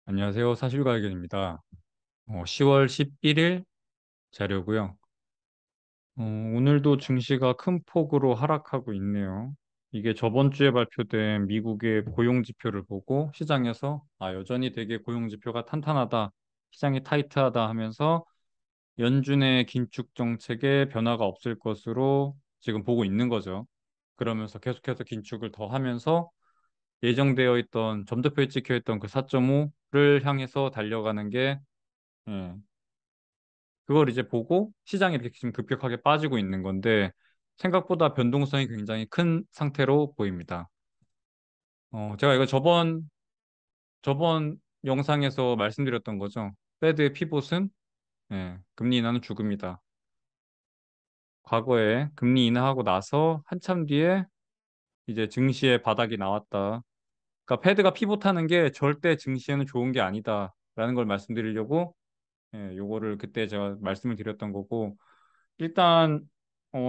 안녕하세요. 사실가의견입니다. 10월 11일 자료고요. 오늘도 증시가 큰 폭으로 하락하고 있네요. 이게 저번 주에 발표된 미국의 고용 지표를 보고 시장에서 여전히 되게 고용 지표가 탄탄하다, 시장이 타이트하다 하면서 연준의 긴축 정책에 변화가 없을 것으로 지금 보고 있는 거죠. 그러면서 계속해서 긴축을 더 하면서 예정되어 있던 점도표에 찍혀 있던 그 4.5를 향해서 달려가는 게 예, 그걸 이제 보고 시장이 이렇게 지금 급격하게 빠지고 있는 건데 생각보다 변동성이 굉장히 큰 상태로 보입니다. 제가 이거 저번 영상에서 말씀드렸던 거죠. 페드의 피봇은 금리 인하는 죽음이다. 과거에 금리 인하하고 나서 한참 뒤에 이제 증시의 바닥이 나왔다. 그러니까 페드가 피봇하는 게 절대 증시에는 좋은 게 아니다라는 걸 말씀드리려고 요거를 그때 제가 말씀을 드렸던 거고 일단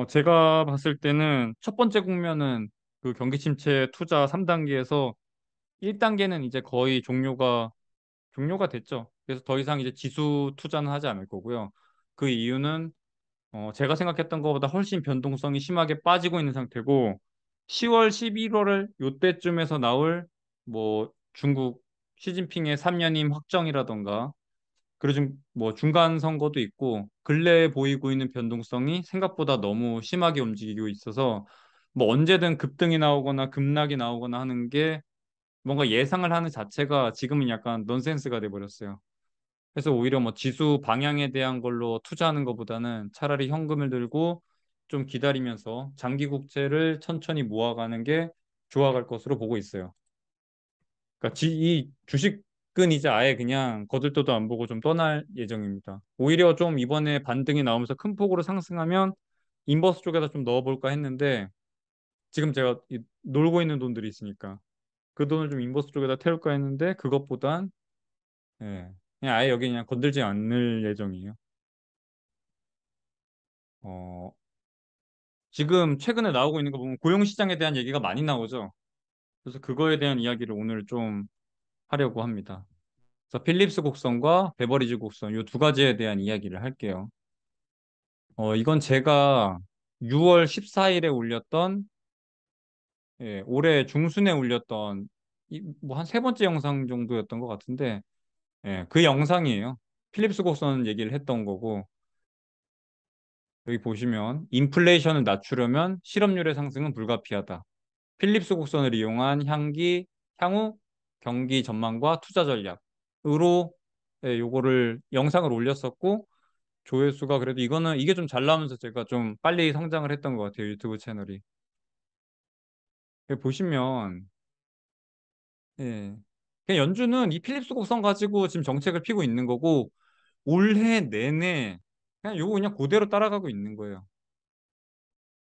제가 봤을 때는 첫 번째 국면은 그 경기 침체 투자 3단계에서 1단계는 이제 거의 종료가 됐죠. 그래서 더 이상 이제 지수 투자는 하지 않을 거고요. 그 이유는 제가 생각했던 것보다 훨씬 변동성이 심하게 빠지고 있는 상태고 10월, 11월을 요때쯤에서 나올 뭐 중국 시진핑의 3년임 확정이라던가 그리고 좀 뭐 중간 선거도 있고 근래에 보이고 있는 변동성이 생각보다 너무 심하게 움직이고 있어서 뭐 언제든 급등이 나오거나 급락이 나오거나 하는 게 뭔가 예상을 하는 자체가 지금은 약간 넌센스가 돼 버렸어요. 그래서 오히려 뭐 지수 방향에 대한 걸로 투자하는 것보다는 차라리 현금을 들고 좀 기다리면서 장기 국채를 천천히 모아가는 게 좋아갈 것으로 보고 있어요. 그러니까 이 주식은 이제 아예 그냥 거들떠도 안 보고 좀 떠날 예정입니다. 오히려 좀 이번에 반등이 나오면서 큰 폭으로 상승하면 인버스 쪽에다 좀 넣어볼까 했는데 지금 제가 놀고 있는 돈들이 있으니까 그 돈을 좀 인버스 쪽에다 태울까 했는데 그것보단 그냥 아예 여기 그냥 건들지 않을 예정이에요. 어, 지금 최근에 나오고 있는 거 보면 고용시장에 대한 얘기가 많이 나오죠. 그래서 그거에 대한 이야기를 오늘 좀 하려고 합니다. 그래서 필립스 곡선과 베버리지 곡선 이 두 가지에 대한 이야기를 할게요. 이건 제가 6월 14일에 올렸던 올해 중순에 올렸던 뭐 한 세 번째 영상 정도였던 것 같은데 그 영상이에요. 필립스 곡선 얘기를 했던 거고 여기 보시면 인플레이션을 낮추려면 실업률의 상승은 불가피하다. 필립스 곡선을 이용한 향후 경기 전망과 투자 전략으로 요거를 영상을 올렸었고 조회수가 그래도 이게 좀 잘 나오면서 제가 좀 빨리 성장을 했던 것 같아요. 유튜브 채널이. 여기 보시면 예. 그냥 연준은 이 필립스 곡선 가지고 지금 정책을 피고 있는 거고 올해 내내 그냥 요거 그냥 그대로 따라가고 있는 거예요.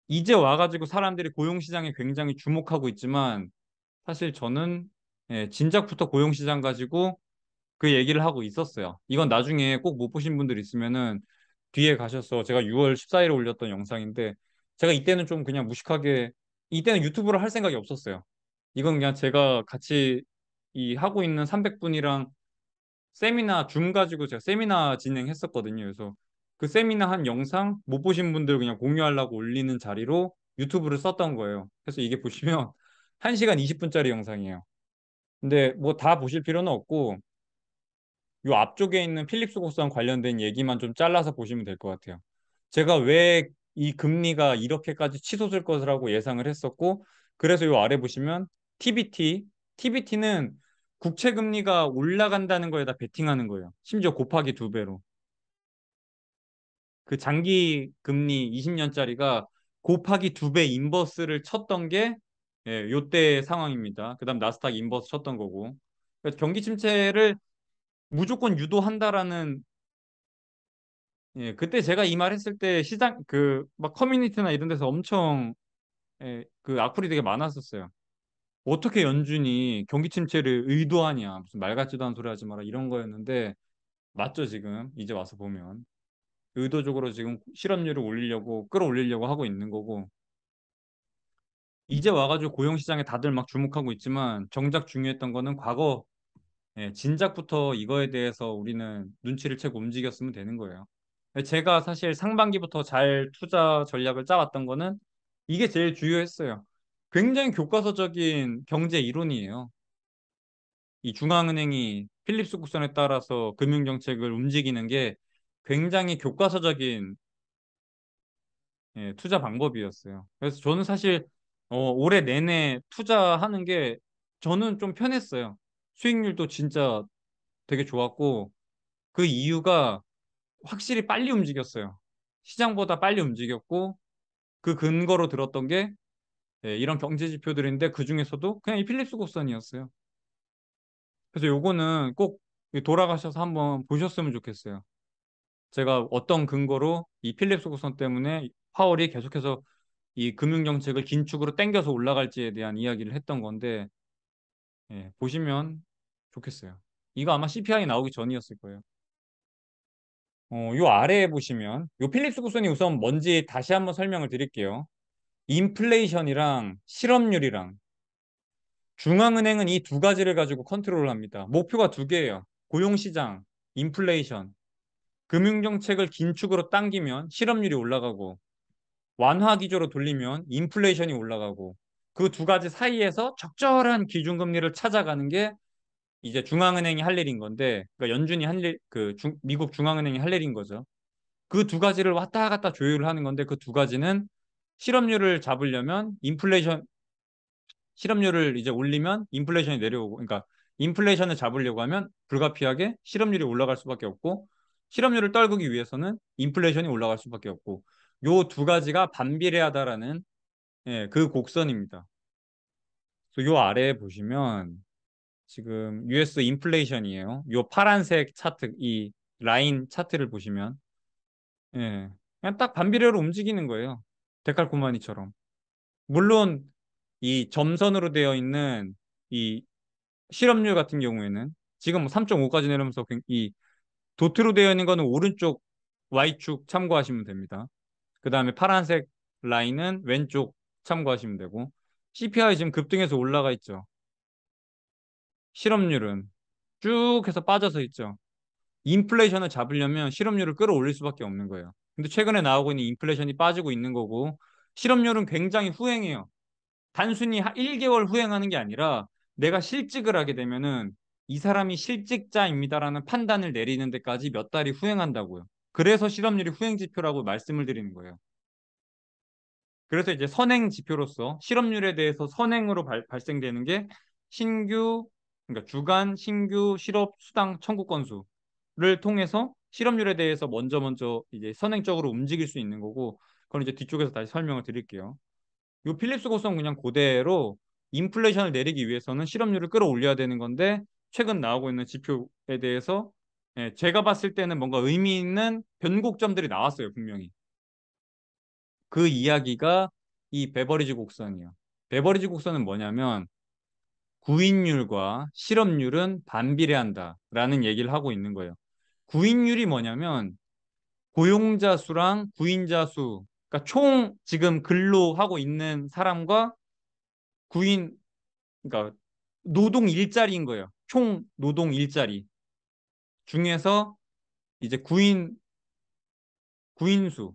이제 와가지고 사람들이 고용시장에 굉장히 주목하고 있지만 사실 저는 진작부터 고용시장 가지고 그 얘기를 하고 있었어요. 이건 나중에 꼭 못 보신 분들 있으면은 뒤에 가셔서 제가 6월 14일에 올렸던 영상인데 제가 이때는 좀 그냥 무식하게 이때는 유튜브를 할 생각이 없었어요. 이건 그냥 제가 같이 이 하고 있는 300분이랑 세미나 줌 가지고 제가 세미나 진행했었거든요. 그래서 그 세미나 한 영상 못 보신 분들 그냥 공유하려고 올리는 자리로 유튜브를 썼던 거예요. 그래서 이게 보시면 1시간 20분짜리 영상이에요. 근데 뭐 다 보실 필요는 없고 요 앞쪽에 있는 필립스 곡선 관련된 얘기만 좀 잘라서 보시면 될 것 같아요. 제가 왜 이 금리가 이렇게까지 치솟을 것이라고 예상을 했었고, 그래서 요 아래 보시면 TBT는 국채 금리가 올라간다는 거에다 베팅하는 거예요. 심지어 곱하기 두 배로. 그 장기 금리 20년짜리가 곱하기 두 배 인버스를 쳤던 게 요때 상황입니다. 그다음 나스닥 인버스 쳤던 거고. 그래서 경기 침체를 무조건 유도한다라는 그때 제가 이 말 했을 때 시장 그 막 커뮤니티나 이런 데서 엄청 그 악플이 되게 많았었어요. 어떻게 연준이 경기 침체를 의도하냐 무슨 말 같지도 않은 소리 하지 마라 이런 거였는데 맞죠 지금 이제 와서 보면 의도적으로 지금 실업률을 올리려고 끌어올리려고 하고 있는 거고 이제 와가지고 고용 시장에 다들 막 주목하고 있지만 정작 중요했던 거는 과거 예, 진작부터 이거에 대해서 우리는 눈치를 채고 움직였으면 되는 거예요. 제가 사실 상반기부터 잘 투자 전략을 짜왔던 거는 이게 제일 주요했어요. 굉장히 교과서적인 경제 이론이에요. 이 중앙은행이 필립스 국선에 따라서 금융정책을 움직이는 게 굉장히 교과서적인 예, 투자 방법이었어요. 그래서 저는 사실 올해 내내 투자하는 게 저는 좀 편했어요. 수익률도 진짜 되게 좋았고 그 이유가 확실히 빨리 움직였어요. 시장보다 빨리 움직였고 그 근거로 들었던 게 예, 이런 경제 지표들인데 그 중에서도 그냥 이 필립스 곡선이었어요. 그래서 요거는 꼭 돌아가셔서 한번 보셨으면 좋겠어요. 제가 어떤 근거로 이 필립스 곡선 때문에 파월이 계속해서 이 금융정책을 긴축으로 당겨서 올라갈지에 대한 이야기를 했던 건데 예, 보시면 좋겠어요. 이거 아마 CPI 나오기 전이었을 거예요. 요 아래에 보시면 요 필립스 구선이 우선 뭔지 다시 한번 설명을 드릴게요. 인플레이션이랑 실업률이랑 중앙은행은 이 두 가지를 가지고 컨트롤을 합니다. 목표가 두 개예요. 고용시장, 인플레이션. 금융정책을 긴축으로 당기면 실업률이 올라가고 완화 기조로 돌리면 인플레이션이 올라가고 그 두 가지 사이에서 적절한 기준금리를 찾아가는 게 이제 중앙은행이 할 일인 건데 그러니까 연준이 할 일, 미국 중앙은행이 할 일인 거죠. 그 두 가지를 왔다 갔다 조율을 하는 건데 그 두 가지는 실업률을 잡으려면 실업률을 이제 올리면 인플레이션이 내려오고 그러니까 인플레이션을 잡으려고 하면 불가피하게 실업률이 올라갈 수밖에 없고 실업률을 떨구기 위해서는 인플레이션이 올라갈 수밖에 없고 요 두 가지가 반비례하다라는 예, 그 곡선입니다. 그래서 요 아래에 보시면 지금 US 인플레이션이에요. 요 파란색 차트 이 라인 차트를 보시면 예, 그냥 딱 반비례로 움직이는 거예요. 데칼코마니처럼. 물론 이 점선으로 되어 있는 이 실업률 같은 경우에는 지금 3.5까지 내려오면서 이 도트로 되어 있는 거는 오른쪽 Y축 참고하시면 됩니다. 그 다음에 파란색 라인은 왼쪽 참고하시면 되고 CPI 지금 급등해서 올라가 있죠. 실업률은 쭉 해서 빠져서 있죠. 인플레이션을 잡으려면 실업률을 끌어올릴 수밖에 없는 거예요. 근데 최근에 나오고 있는 인플레이션이 빠지고 있는 거고 실업률은 굉장히 후행해요. 단순히 1개월 후행하는 게 아니라 내가 실직을 하게 되면은 이 사람이 실직자입니다라는 판단을 내리는 데까지 몇 달이 후행한다고요. 그래서 실업률이 후행 지표라고 말씀을 드리는 거예요. 그래서 이제 선행 지표로서 실업률에 대해서 선행으로 발생되는 게 신규 그러니까 주간 신규 실업 수당 청구 건수를 통해서 실업률에 대해서 먼저 이제 선행적으로 움직일 수 있는 거고 그건 이제 뒤쪽에서 다시 설명을 드릴게요. 이 필립스 고성 그냥 그대로 인플레이션을 내리기 위해서는 실업률을 끌어올려야 되는 건데 최근 나오고 있는 지표에 대해서 예, 제가 봤을 때는 뭔가 의미 있는 변곡점들이 나왔어요, 분명히. 그 이야기가 이 베버리지 곡선이에요. 베버리지 곡선은 뭐냐면 구인율과 실업률은 반비례한다라는 얘기를 하고 있는 거예요. 구인율이 뭐냐면 고용자 수랑 구인자 수, 그러니까 총 지금 근로하고 있는 사람과 구인, 그러니까 노동 일자리인 거예요. 총 노동 일자리 중에서 이제 구인수,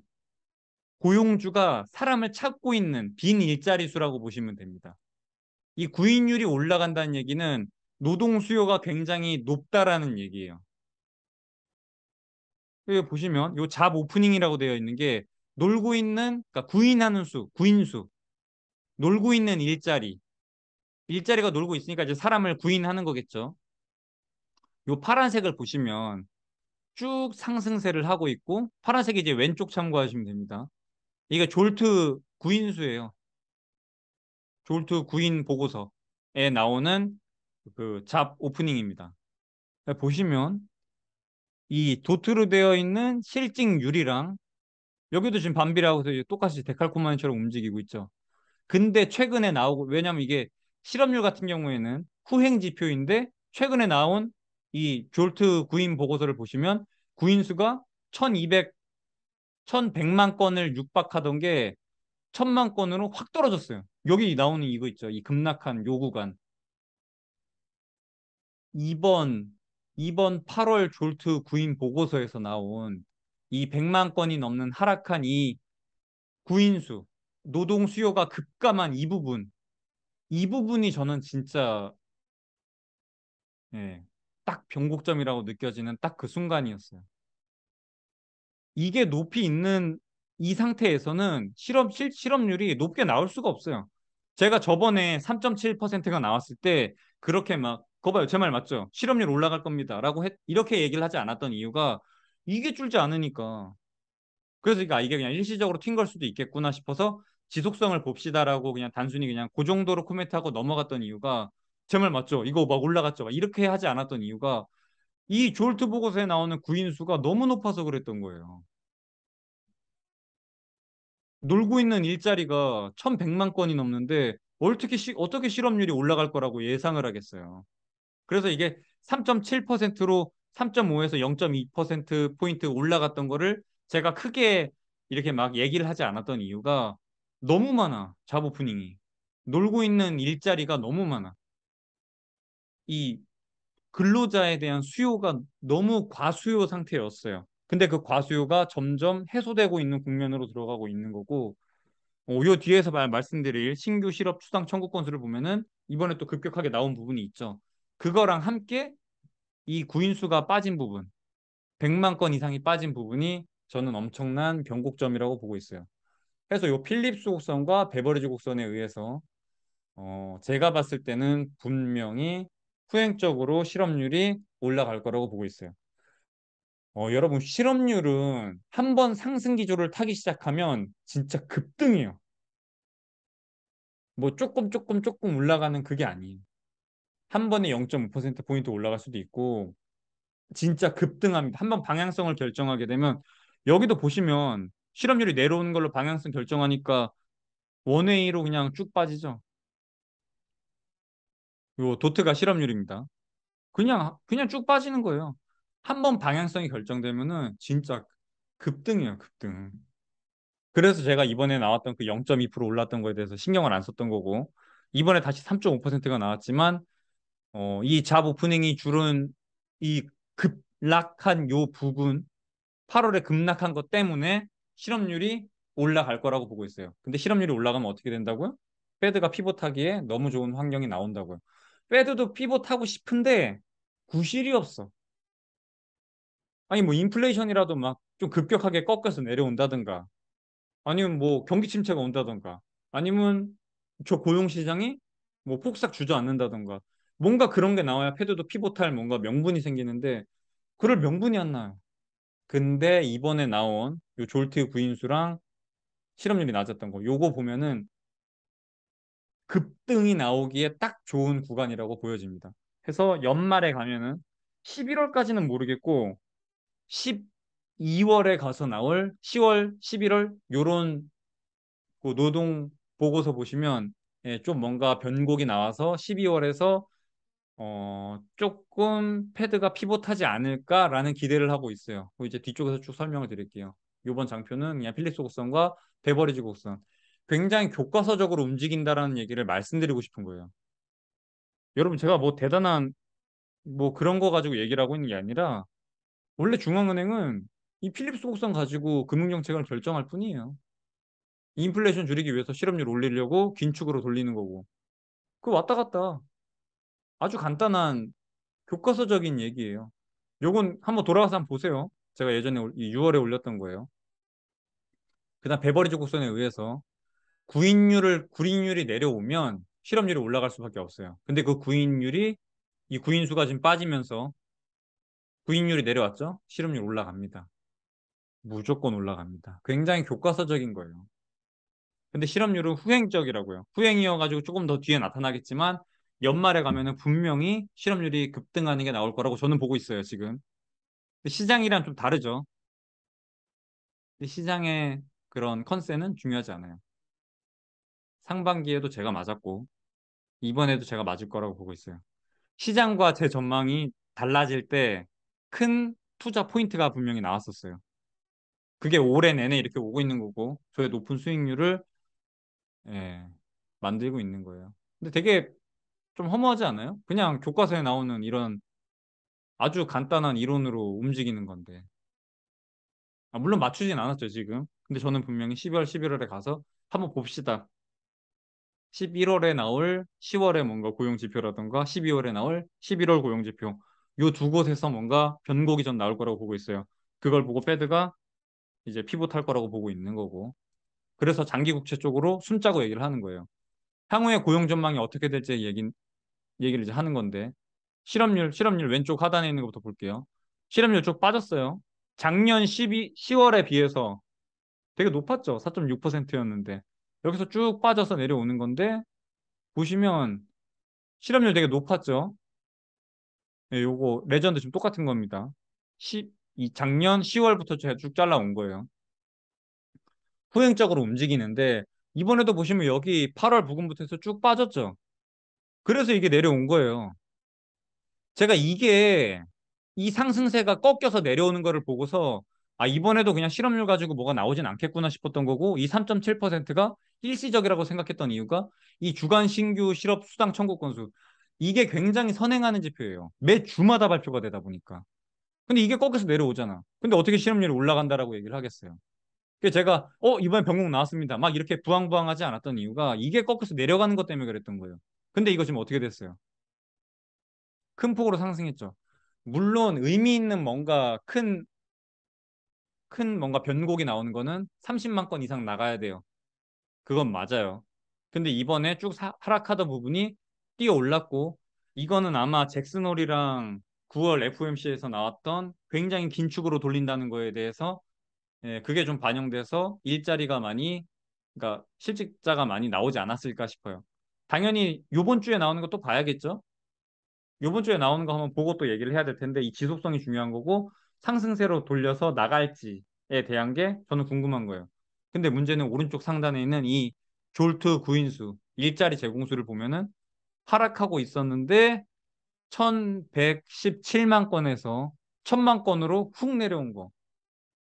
고용주가 사람을 찾고 있는 빈 일자리 수라고 보시면 됩니다. 이 구인율이 올라간다는 얘기는 노동 수요가 굉장히 높다라는 얘기예요. 여기 보시면 요 잡 오프닝이라고 되어 있는 게 놀고 있는 그러니까 구인하는 수, 구인수, 놀고 있는 일자리가 놀고 있으니까 이제 사람을 구인하는 거겠죠. 요 파란색을 보시면 쭉 상승세를 하고 있고 파란색이 이제 왼쪽 참고하시면 됩니다. 이게 졸트 구인수예요. 졸트 구인 보고서에 나오는 그 잡 오프닝입니다. 보시면 이 도트로 되어 있는 실직률이랑 여기도 지금 반비례하고 똑같이 데칼코마니처럼 움직이고 있죠. 근데 최근에 나오고 왜냐면 이게 실업률 같은 경우에는 후행 지표인데 최근에 나온 이 졸트 구인 보고서를 보시면 구인 수가 1200, 1100만 건을 육박하던 게 1000만 건으로 확 떨어졌어요. 여기 나오는 이거 있죠. 이 급락한 요 구간. 이번 이번 8월 졸트 구인 보고서에서 나온 이 100만 건이 넘는 하락한 이 구인수, 노동 수요가 급감한 이 부분이 저는 진짜 예, 딱 변곡점이라고 느껴지는 딱 그 순간이었어요. 이게 높이 있는 이 상태에서는 실업률이 높게 나올 수가 없어요. 제가 저번에 3.7%가 나왔을 때 그렇게 막, 거 봐요. 제 말 맞죠? 실업률 올라갈 겁니다. 이렇게 얘기를 하지 않았던 이유가 이게 줄지 않으니까. 그래서 이게 그냥 일시적으로 튄 걸 수도 있겠구나 싶어서 지속성을 봅시다라고 그냥 단순히 그냥 그 정도로 코멘트하고 넘어갔던 이유가 제 말 맞죠? 이거 막 올라갔죠? 막 이렇게 하지 않았던 이유가 이 졸트 보고서에 나오는 구인수가 너무 높아서 그랬던 거예요. 놀고 있는 일자리가 1,100만 건이 넘는데 어떻게 실업률이 올라갈 거라고 예상을 하겠어요. 그래서 이게 3.7%로 3.5에서 0.2%포인트 올라갔던 거를 제가 크게 이렇게 막 얘기를 하지 않았던 이유가 너무 많아, 잡 오프닝이. 놀고 있는 일자리가 너무 많아. 이 근로자에 대한 수요가 너무 과수요 상태였어요. 근데 그 과수요가 점점 해소되고 있는 국면으로 들어가고 있는 거고, 요 뒤에서 말씀드릴 신규 실업 추상 청구 건수를 보면은 이번에 또 급격하게 나온 부분이 있죠. 그거랑 함께 이 구인수가 빠진 부분, 100만 건 이상이 빠진 부분이 저는 엄청난 변곡점이라고 보고 있어요. 그래서 요 필립스 곡선과 베버리지 곡선에 의해서 제가 봤을 때는 분명히 후행적으로 실업률이 올라갈 거라고 보고 있어요. 여러분, 실업률은 한 번 상승 기조를 타기 시작하면 진짜 급등이에요. 뭐 조금 올라가는 그게 아니에요. 한 번에 0.5%포인트 올라갈 수도 있고, 진짜 급등합니다. 한 번 방향성을 결정하게 되면, 여기도 보시면 실업률이 내려오는 걸로 방향성 결정하니까 원웨이로 그냥 쭉 빠지죠. 요 도트가 실업률입니다. 그냥 쭉 빠지는 거예요. 한 번 방향성이 결정되면은 진짜 급등이에요, 급등. 그래서 제가 이번에 나왔던 그 0.2% 올랐던 거에 대해서 신경을 안 썼던 거고, 이번에 다시 3.5%가 나왔지만, 이 잡 오프닝이 줄은 이 급락한 요 부분, 8월에 급락한 것 때문에 실업률이 올라갈 거라고 보고 있어요. 근데 실업률이 올라가면 어떻게 된다고요? 페드가 피봇하기에 너무 좋은 환경이 나온다고요. 페드도 피봇하고 싶은데 구실이 없어. 아니 뭐 인플레이션이라도 막 좀 급격하게 꺾여서 내려온다든가 아니면 뭐 경기 침체가 온다든가 아니면 저 고용 시장이 뭐 폭삭 주저앉는다든가 뭔가 그런 게 나와야 페드도 피봇할 뭔가 명분이 생기는데 그럴 명분이 안 나요. 근데 이번에 나온 요 졸트 구인수랑 실업률이 낮았던 거 요거 보면은 급등이 나오기에 딱 좋은 구간이라고 보여집니다. 해서 연말에 가면은 11월까지는 모르겠고 12월에 가서 나올 10월, 11월 요런 그 노동 보고서 보시면 좀 뭔가 변곡이 나와서 12월에서 조금 패드가 피봇하지 않을까라는 기대를 하고 있어요. 이제 뒤쪽에서 쭉 설명을 드릴게요. 이번 장표는 그냥 필립스 곡선과 베버리지 곡선. 굉장히 교과서적으로 움직인다라는 얘기를 말씀드리고 싶은 거예요. 여러분, 제가 뭐 대단한 뭐 그런 거 가지고 얘기를 하고 있는 게 아니라 원래 중앙은행은 이 필립스 곡선 가지고 금융정책을 결정할 뿐이에요. 인플레이션 줄이기 위해서 실업률 올리려고 긴축으로 돌리는 거고. 그 왔다 갔다 아주 간단한 교과서적인 얘기예요. 요건 한번 돌아가서 한번 보세요. 제가 예전에 6월에 올렸던 거예요. 그다음 베버리지 곡선에 의해서 구인율이 내려오면 실업률이 올라갈 수밖에 없어요. 근데 그 구인율이 이 구인수가 지금 빠지면서 구인율이 내려왔죠? 실업률 올라갑니다. 무조건 올라갑니다. 굉장히 교과서적인 거예요. 근데 실업률은 후행적이라고요. 후행이어가지고 조금 더 뒤에 나타나겠지만 연말에 가면은 분명히 실업률이 급등하는 게 나올 거라고 저는 보고 있어요, 지금. 근데 시장이랑 좀 다르죠. 근데 시장의 그런 컨센은 중요하지 않아요. 상반기에도 제가 맞았고 이번에도 제가 맞을 거라고 보고 있어요. 시장과 제 전망이 달라질 때 큰 투자 포인트가 분명히 나왔었어요. 그게 올해 내내 이렇게 오고 있는 거고 저의 높은 수익률을 예, 만들고 있는 거예요. 근데 되게 좀 허무하지 않아요? 그냥 교과서에 나오는 이런 아주 간단한 이론으로 움직이는 건데. 물론 맞추진 않았죠, 지금. 근데 저는 분명히 12월, 11월에 가서 한번 봅시다. 11월에 나올 10월에 뭔가 고용지표라던가 12월에 나올 11월 고용지표. 요 두 곳에서 뭔가 변곡이 전 나올 거라고 보고 있어요. 그걸 보고 페드가 이제 피봇할 거라고 보고 있는 거고. 그래서 장기 국채 쪽으로 숨자고 얘기를 하는 거예요. 향후의 고용 전망이 어떻게 될지 얘기를 이제 하는 건데. 실업률 왼쪽 하단에 있는 것부터 볼게요. 실업률 쭉 빠졌어요. 작년 10월에 비해서 되게 높았죠. 4.6%였는데. 여기서 쭉 빠져서 내려오는 건데, 보시면 실업률 되게 높았죠. 네, 요거 레전드 지금 똑같은 겁니다. 이 작년 10월부터 제가 쭉 잘라온 거예요. 후행적으로 움직이는데, 이번에도 보시면 여기 8월 부근부터 해서 쭉 빠졌죠. 그래서 이게 내려온 거예요. 제가 이 상승세가 꺾여서 내려오는 거를 보고서 이번에도 그냥 실업률 가지고 뭐가 나오진 않겠구나 싶었던 거고 이 3.7%가 일시적이라고 생각했던 이유가 이 주간 신규 실업 수당 청구 건수 이게 굉장히 선행하는 지표예요. 매 주마다 발표가 되다 보니까. 근데 이게 꺾여서 내려오잖아. 근데 어떻게 실업률이 올라간다라고 얘기를 하겠어요. 그래서 제가 이번에 변곡 나왔습니다. 막 이렇게 부황부황하지 않았던 이유가 이게 꺾여서 내려가는 것 때문에 그랬던 거예요. 근데 이거 지금 어떻게 됐어요? 큰 폭으로 상승했죠. 물론 의미 있는 뭔가 큰 뭔가 변곡이 나오는 거는 30만 건 이상 나가야 돼요. 그건 맞아요. 근데 이번에 쭉 하락하던 부분이 뛰어 올랐고 이거는 아마 잭슨홀이랑 9월 FOMC에서 나왔던 굉장히 긴축으로 돌린다는 거에 대해서 그게 좀 반영돼서 일자리가 많이 그러니까 실직자가 많이 나오지 않았을까 싶어요. 당연히 요번 주에 나오는 것도 봐야겠죠. 요번 주에 나오는 거 한번 보고 또 얘기를 해야 될 텐데 이 지속성이 중요한 거고 상승세로 돌려서 나갈지에 대한 게 저는 궁금한 거예요. 근데 문제는 오른쪽 상단에 있는 이 졸트 구인수 일자리 제공수를 보면은 하락하고 있었는데 1117만 건에서 1000만 건으로 훅 내려온 거.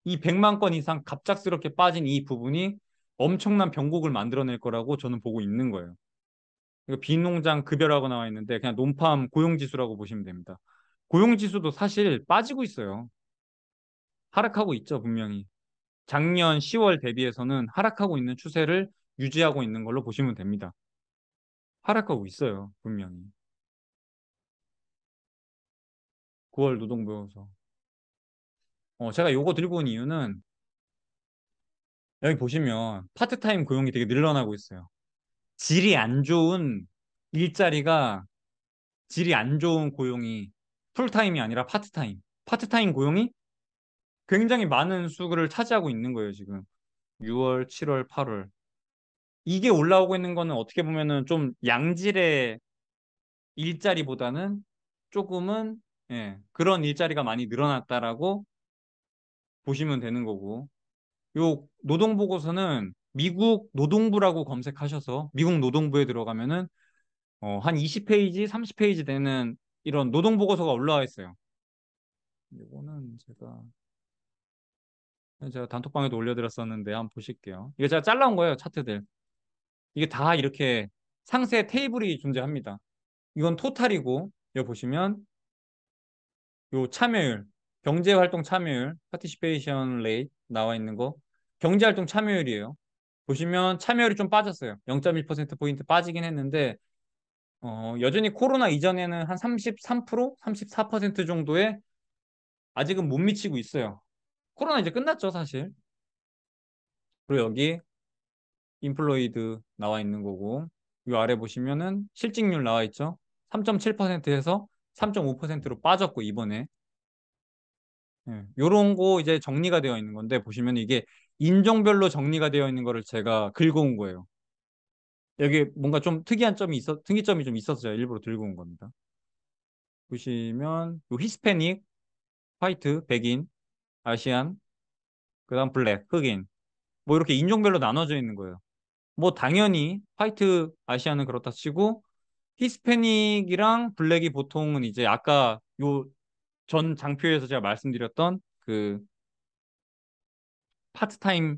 이 100만 건 이상 갑작스럽게 빠진 이 부분이 엄청난 변곡을 만들어낼 거라고 저는 보고 있는 거예요. 이거 비농장 급여라고 나와 있는데 그냥 논팜 고용지수라고 보시면 됩니다. 고용지수도 사실 빠지고 있어요. 하락하고 있죠, 분명히. 작년 10월 대비해서는 하락하고 있는 추세를 유지하고 있는 걸로 보시면 됩니다. 하락하고 있어요, 분명히. 9월 노동보고서. 제가 요거 들고 온 이유는 여기 보시면 파트타임 고용이 되게 늘어나고 있어요. 질이 안 좋은 일자리가 질이 안 좋은 고용이 풀타임이 아니라 파트타임. 파트타임 고용이 굉장히 많은 수를 차지하고 있는 거예요, 지금. 6월, 7월, 8월. 이게 올라오고 있는 거는 어떻게 보면은 좀 양질의 일자리보다는 조금은 그런 일자리가 많이 늘어났다라고 보시면 되는 거고. 요 노동 보고서는 미국 노동부라고 검색하셔서 미국 노동부에 들어가면은 한 20페이지, 30페이지 되는 이런 노동 보고서가 올라와 있어요. 이거는 제가 단톡방에도 올려드렸었는데 한번 보실게요. 이게 제가 잘라온 거예요, 차트들. 이게 다 이렇게 상세 테이블이 존재합니다. 이건 토탈이고, 여기 보시면 요 참여율, 경제활동 참여율, participation rate 나와 있는 거, 경제활동 참여율이에요. 보시면 참여율이 좀 빠졌어요. 0.1%포인트 빠지긴 했는데, 여전히 코로나 이전에는 한 33%, 34% 정도에 아직은 못 미치고 있어요. 코로나 이제 끝났죠, 사실. 그리고 여기 인플로이드 나와 있는 거고 이 아래 보시면은 실직률 나와 있죠. 3.7%에서 3.5%로 빠졌고 이번에 요런 거 이제 정리가 되어 있는 건데 보시면 이게 인종별로 정리가 되어 있는 거를 제가 긁어온 거예요. 여기 뭔가 좀 특이점이 좀 있어서 제가 일부러 들고 온 겁니다. 보시면 요 히스패닉, 화이트, 백인, 아시안, 그다음 블랙, 흑인 뭐 이렇게 인종별로 나눠져 있는 거예요. 뭐 당연히 화이트 아시아는 그렇다 치고 히스패닉이랑 블랙이 보통은 이제 아까 요 전 장표에서 제가 말씀드렸던 그 파트타임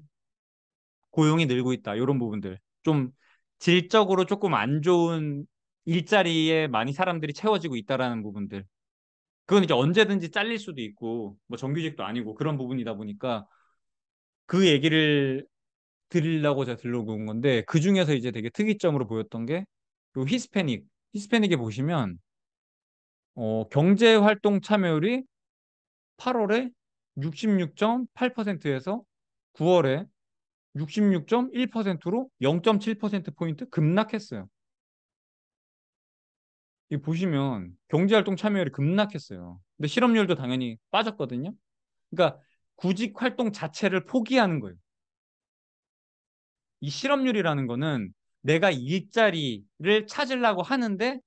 고용이 늘고 있다. 이런 부분들. 좀 질적으로 조금 안 좋은 일자리에 많이 사람들이 채워지고 있다라는 부분들. 그건 이제 언제든지 잘릴 수도 있고 뭐 정규직도 아니고 그런 부분이다 보니까 그 얘기를 드리려고 제가 들러고 온 건데 그 중에서 이제 되게 특이점으로 보였던 게 요 히스패닉에 보시면 경제활동 참여율이 8월에 66.8%에서 9월에 66.1%로 0.7%포인트 급락했어요. 이 보시면 경제활동 참여율이 급락했어요. 근데 실업률도 당연히 빠졌거든요. 그러니까 구직 활동 자체를 포기하는 거예요. 이 실업률이라는 거는 내가 일자리를 찾으려고 하는데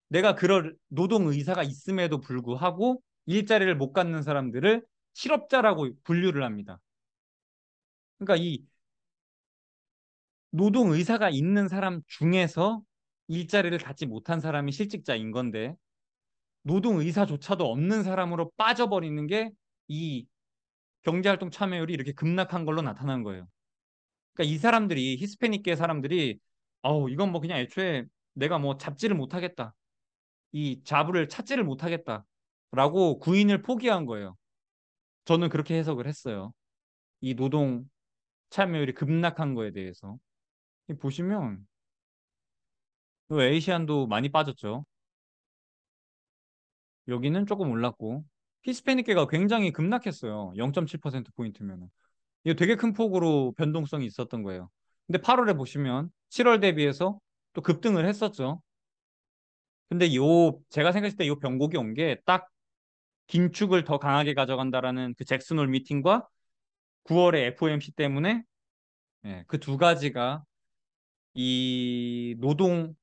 내가 그럴 노동 의사가 있음에도 불구하고 일자리를 못 갖는 사람들을 실업자라고 분류를 합니다. 그러니까 이 노동 의사가 있는 사람 중에서 일자리를 갖지 못한 사람이 실직자인 건데 노동 의사조차도 없는 사람으로 빠져버리는 게 이 경제활동 참여율이 이렇게 급락한 걸로 나타난 거예요. 그러니까 이 사람들이 히스패닉계 사람들이 아우 이건 뭐 그냥 애초에 내가 뭐 잡지를 못하겠다. 이 자부를 찾지를 못하겠다라고 구인을 포기한 거예요. 저는 그렇게 해석을 했어요. 이 노동 참여율이 급락한 거에 대해서. 보시면 에이시안도 많이 빠졌죠. 여기는 조금 올랐고 히스패닉계가 굉장히 급락했어요. 0.7%포인트면. 이거 되게 큰 폭으로 변동성이 있었던 거예요. 근데 8월에 보시면 7월 대비해서 또 급등을 했었죠. 근데 제가 생각했을 때 요 변곡이 온 게 딱 긴축을 더 강하게 가져간다라는 그 잭슨홀 미팅과 9월의 FOMC 때문에 그 두 가지가 이 노동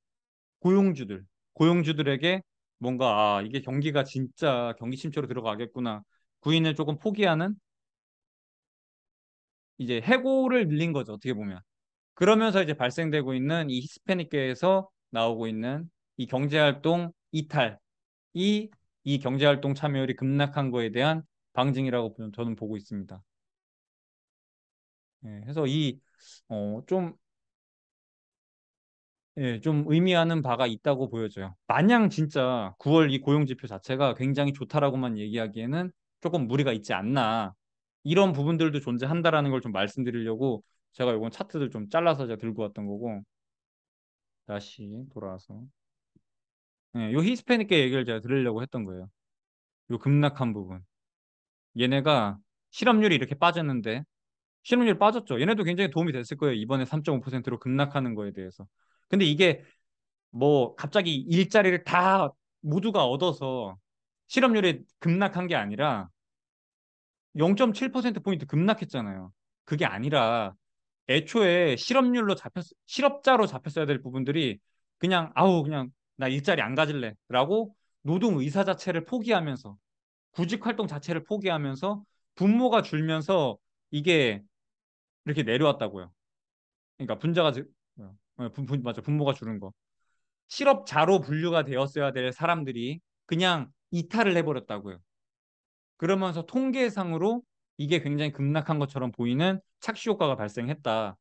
고용주들에게 뭔가 이게 경기가 진짜 경기 침체로 들어가겠구나 구인을 조금 포기하는 이제 해고를 늘린 거죠 어떻게 보면 그러면서 이제 발생되고 있는 이 히스패닉계에서 나오고 있는 이 경제활동 이탈이 이 경제활동 참여율이 급락한 거에 대한 방증이라고 저는 보고 있습니다. 그래서 좀 좀 의미하는 바가 있다고 보여져요. 마냥 진짜 9월 이 고용지표 자체가 굉장히 좋다라고만 얘기하기에는 조금 무리가 있지 않나. 이런 부분들도 존재한다라는 걸 좀 말씀드리려고 제가 이건 차트를 좀 잘라서 제가 들고 왔던 거고 다시 돌아와서 요 히스패닉계 얘기를 제가 들으려고 했던 거예요. 요 급락한 부분. 얘네가 실업률이 이렇게 빠졌는데 실업률이 빠졌죠. 얘네도 굉장히 도움이 됐을 거예요. 이번에 3.5%로 급락하는 거에 대해서. 근데 이게 뭐 갑자기 일자리를 다 모두가 얻어서 실업률이 급락한 게 아니라 0.7%포인트 급락했잖아요. 그게 아니라 애초에 실업자로 잡혔어야 될 부분들이 그냥 아우 그냥 나 일자리 안 가질래 라고 노동 의사 자체를 포기하면서 구직 활동 자체를 포기하면서 분모가 줄면서 이게 이렇게 내려왔다고요. 그러니까 맞아 분모가 줄은 거. 실업자로 분류가 되었어야 될 사람들이 그냥 이탈을 해버렸다고요. 그러면서 통계상으로 이게 굉장히 급락한 것처럼 보이는 착시 효과가 발생했다.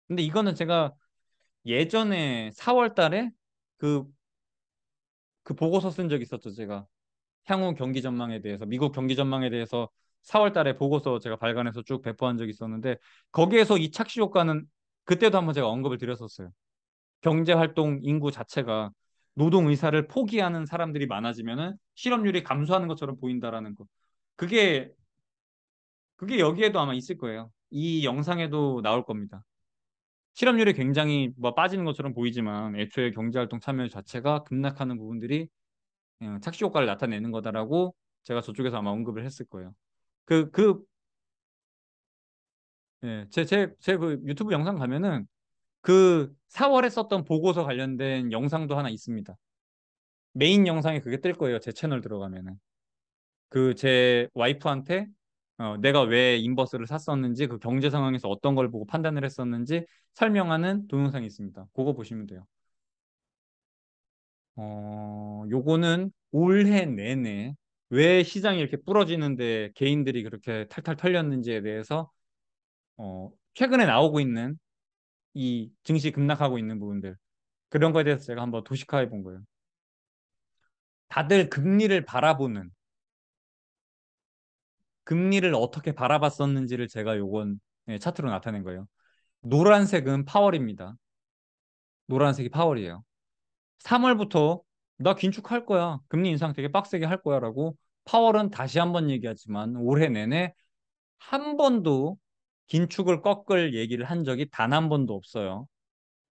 근데 이거는 제가 예전에 4월 달에 그, 그 보고서 쓴 적 있었죠, 제가. 향후 경기 전망에 대해서, 미국 경기 전망에 대해서 4월 달에 보고서 제가 발간해서 쭉 배포한 적이 있었는데, 거기에서 이 착시 효과는 그때도 한번 제가 언급을 드렸었어요. 경제활동 인구 자체가 노동 의사를 포기하는 사람들이 많아지면은 실업률이 감소하는 것처럼 보인다라는 거. 그게 그게 여기에도 아마 있을 거예요. 이 영상에도 나올 겁니다. 실업률이 굉장히 뭐 빠지는 것처럼 보이지만 애초에 경제활동 참여 자체가 급락하는 부분들이 그냥 착시 효과를 나타내는 거다라고 제가 저쪽에서 아마 언급을 했을 거예요. 그, 그, 제 그 유튜브 영상 가면은 그 4월에 썼던 보고서 관련된 영상도 하나 있습니다. 메인 영상에 그게 뜰 거예요. 제 채널 들어가면은. 그 제 와이프한테 내가 왜 인버스를 샀었는지 그 경제 상황에서 어떤 걸 보고 판단을 했었는지 설명하는 동영상이 있습니다. 그거 보시면 돼요. 요거는 올해 내내 왜 시장이 이렇게 부러지는데 개인들이 그렇게 탈탈 털렸는지에 대해서 최근에 나오고 있는 이 증시 급락하고 있는 부분들 그런 거에 대해서 제가 한번 도식화해 본 거예요. 다들 금리를 어떻게 바라봤었는지를 제가 요건 차트로 나타낸 거예요. 노란색은 파월입니다. 노란색이 파월이에요. 3월부터 나 긴축할 거야. 금리 인상 되게 빡세게 할 거야라고 파월은 다시 한번 얘기하지만 올해 내내 한 번도 긴축을 꺾을 얘기를 한 적이 단 한 번도 없어요.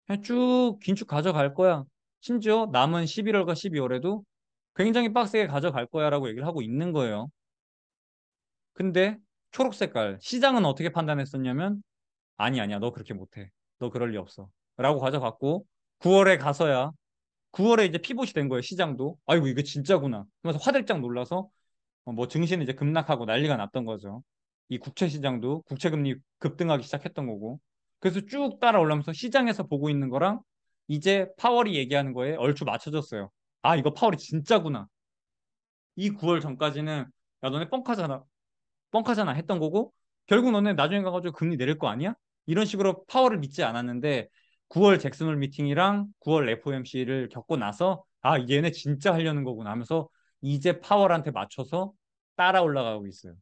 그냥 쭉 긴축 가져갈 거야. 심지어 남은 11월과 12월에도 굉장히 빡세게 가져갈 거야라고 얘기를 하고 있는 거예요. 근데 초록 색깔 시장은 어떻게 판단했었냐면 아니야 너 그렇게 못해. 너 그럴 리 없어. 라고 가져갔고 9월에 가서야 9월에 이제 피봇이 된 거예요. 시장도. 아이고 이게 진짜구나. 그래서 화들짝 놀라서 뭐 증시는 이제 급락하고 난리가 났던 거죠. 이 국채 시장도 국채금리 급등하기 시작했던 거고. 그래서 쭉 따라 올라오면서 시장에서 보고 있는 거랑 이제 파월이 얘기하는 거에 얼추 맞춰졌어요. 아, 이거 파월이 진짜구나. 이 9월 전까지는 야, 너네 뻥카잖아 했던 거고 결국 너네 나중에 가가지고 금리 내릴 거 아니야? 이런 식으로 파월을 믿지 않았는데 9월 잭슨홀 미팅이랑 9월 FOMC를 겪고 나서 아, 얘네 진짜 하려는 거구나 하면서 이제 파월한테 맞춰서 따라 올라가고 있어요.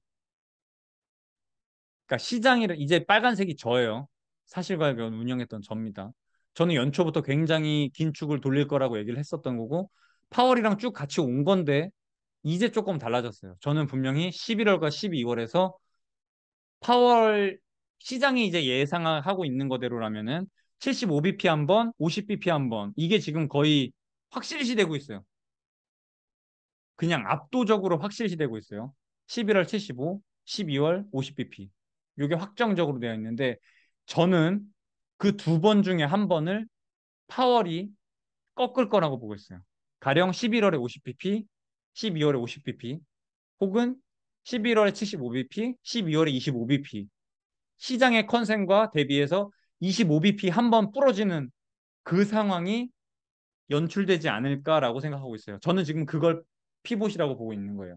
그러니까 시장이 이제 빨간색이 저예요. 사실관계 운영했던 접니다. 저는 연초부터 굉장히 긴축을 돌릴 거라고 얘기를 했었던 거고 파월이랑 쭉 같이 온 건데 이제 조금 달라졌어요. 저는 분명히 11월과 12월에서 파월 시장이 이제 예상하고 있는 거대로라면은 75bp 한 번, 50bp 한 번. 이게 지금 거의 확실시되고 있어요. 그냥 압도적으로 확실시되고 있어요. 11월 75, 12월 50bp. 이게 확정적으로 되어 있는데 저는 그 두 번 중에 한 번을 파월이 꺾을 거라고 보고 있어요. 가령 11월에 50bp, 12월에 50bp, 혹은 11월에 75bp, 12월에 25bp. 시장의 컨센과 대비해서 25bp 한 번 부러지는 그 상황이 연출되지 않을까라고 생각하고 있어요. 저는 지금 그걸 피봇이라고 보고 있는 거예요.